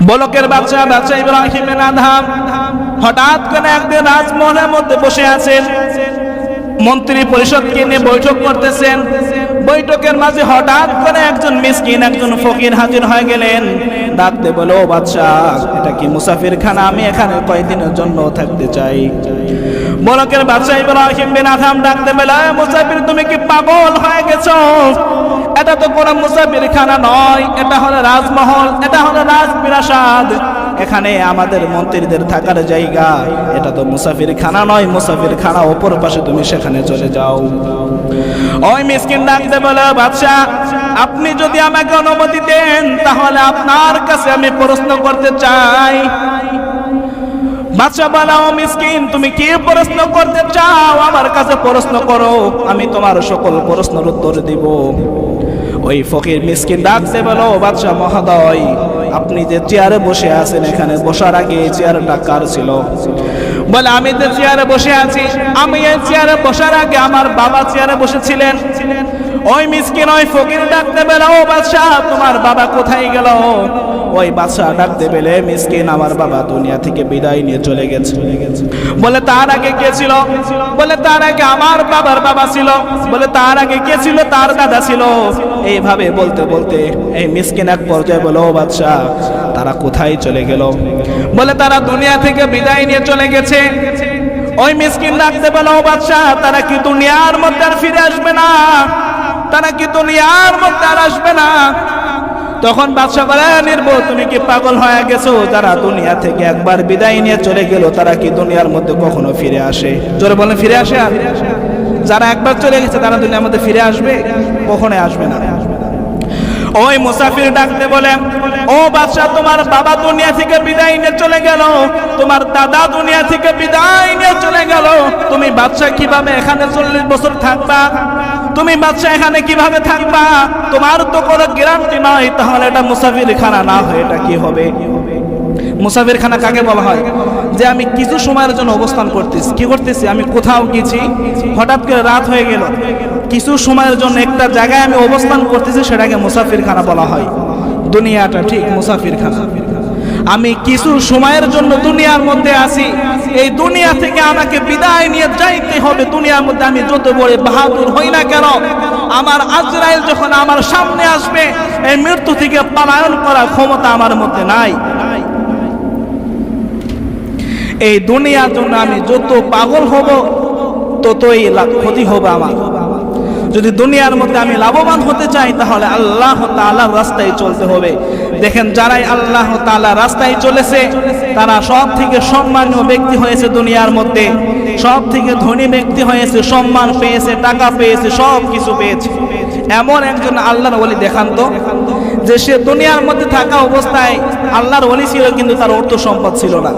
বলকের বাদশা ইব্রাহিম বিন Adham হঠাৎ করে একদিন রাজমহলের মধ্যে বসে আছেন, মন্ত্রী পরিষদকে নিয়ে বৈঠক করতেছেন। বৈঠকের মাঝে হঠাৎ করে একজন মিসকিন, একজন ফকির হাজির হয়ে গেলেন। ডাকতে বলে, ও বাদশাহ, এটা কি মুসাফির খানা? আমি এখানে কয়েকদিনের জন্য থাকতে চাই। বলকের বাদশা ইব্রাহিম বিন আদহাম ডাকতে বলে, মুসাফির, তুমি কি পাগল হয়ে গেছো? এটা তো কোনো মুসাফির খানা নয়, এটা হলো রাজমহল, এটা হলো রাজপ্রাসাদ। এখানে আমাদের মন্ত্রীদের থাকার জায়গা, এটা তো মুসাফির খানা নয়। মুসাফির খানা অপর পাশে, তুমি সেখানে চলে যাও। ওই মিসকিন ডাকতে বলে, বাদশাহ, আপনি যদি আমাকে অনুমতি দেন তাহলে আপনার কাছে আমি প্রশ্ন করতে চাই। বাদশা বলে, ও মিসকিন, তুমি কি প্রশ্ন করতে চাও? আমার কাছে প্রশ্ন করো, আমি তোমার সকল প্রশ্নের উত্তর দিব। ওই ফকির মিসকিন ডাকতে বলো, বাদশা মহোদয়, আপনি যে চেয়ারে বসে আছেন, এখানে বসার আগে এই চেয়ারটা কার ছিল? বলে, আমি যে চেয়ারে বসে আছি, আমি এই চেয়ারে বসার আগে আমার বাবা চেয়ারে বসেছিলেন। ওই মিসকিন ওই ফকির ডাকতে বলে, ও বাদশা, তোমার বাবা কোথায় গেল? ওই বাদশা ডাকতে বলে, মিসকিন, আমার বাবা দুনিয়া থেকে বিদায় নিয়ে চলে গেছে। বলে, তার আগে কে ছিল? বলে, তার আগে আমার বাবার বাবা ছিল। বলে, তার আগে কে ছিল? তার দাদা ছিল। এইভাবে বলতে বলতে এই মিসকিন এক পর্যায়ে বলে, ও বাদশা, তারা কোথায় চলে গেল? বলে, তারা দুনিয়া থেকে বিদায় নিয়ে চলে গেছে। ওই মিসকিন ডাকতে বলে, ও বাদশা, তারা কি দুনিয়ার মধ্যে আর ফিরে আসবে না? তারা কি দুনিয়ার মধ্যে আর আসবে না? তখন বাদশা বলে, নির্বোধ, তুমি কি পাগল হয়ে গেছো? যারা দুনিয়া থেকে একবার বিদায় নিয়ে চলে গেল, তারা কি দুনিয়ার মধ্যে কখনো ফিরে আসে? জোরে বলেন, ফিরে আসে? আর যারা একবার চলে গেছে তারা দুনিয়ার মধ্যে ফিরে আসবে? কখনোই আসবে না। ওই মুসাফির ডাকতে বলে, ও বাদশা, তোমার বাবা দুনিয়া থেকে বিদায় নিয়ে চলে গেল, তোমার দাদা দুনিয়া থেকে বিদায় নিয়ে চলে গেল, তুমি বাদশা কিভাবে এখানে 40 বছর থাকবা? তুমি বাদশা এখানে কিভাবে থাকবা? তোমার তো কোনো গ্যারান্টি নয়। তাহলে এটা মুসাফির খানা না হয় এটা কি হবে? মুসাফির খানা কাকে বলা হয়? যে আমি কিছু সময়ের জন্য অবস্থান করতেছি। কি করতেছি? আমি কোথাও গেছি, হঠাৎ করে রাত হয়ে গেল, কিছু সময়ের জন্য একটা জায়গায় আমি অবস্থান করতেছি, সেটাকে মুসাফির খানা বলা হয়। দুনিয়াটা ঠিক মুসাফির খানা। আমি কিছু সময়ের জন্য দুনিয়ার মধ্যে আছি, এই দুনিয়া থেকে আমাকে বিদায় নিয়ে যাইতে হবে। দুনিয়ার মধ্যে আমি যত বড় বাহাদুর হই না কেন, আমার আজরাইল যখন আমার সামনে আসবে, এই মৃত্যু থেকে পলায়ন করার ক্ষমতা আমার মধ্যে নাই। এই দুনিয়ার জন্য আমি যত পাগল হব, ততই ক্ষতি হবে আমার। যদি দুনিয়ার মধ্যে আমি লাভবান হতে চাই, তাহলে আল্লাহ তাআলার রাস্তায় চলতে হবে। দেখেন, যারাই আল্লাহ তাআলার রাস্তায় চলেছে, তারা সব থেকে সম্মানীয় ব্যক্তি হয়েছে দুনিয়ার মধ্যে, সব থেকে ধনী ব্যক্তি হয়েছে, সম্মান পেয়েছে, টাকা পেয়েছে, সব কিছু পেয়েছে। এমন একজন আল্লাহর ওলি দেখান তো, যে সে দুনিয়ার মধ্যে থাকা অবস্থায় আল্লাহর ওলি ছিল, কিন্তু তার অর্থ সম্পদ ছিল না।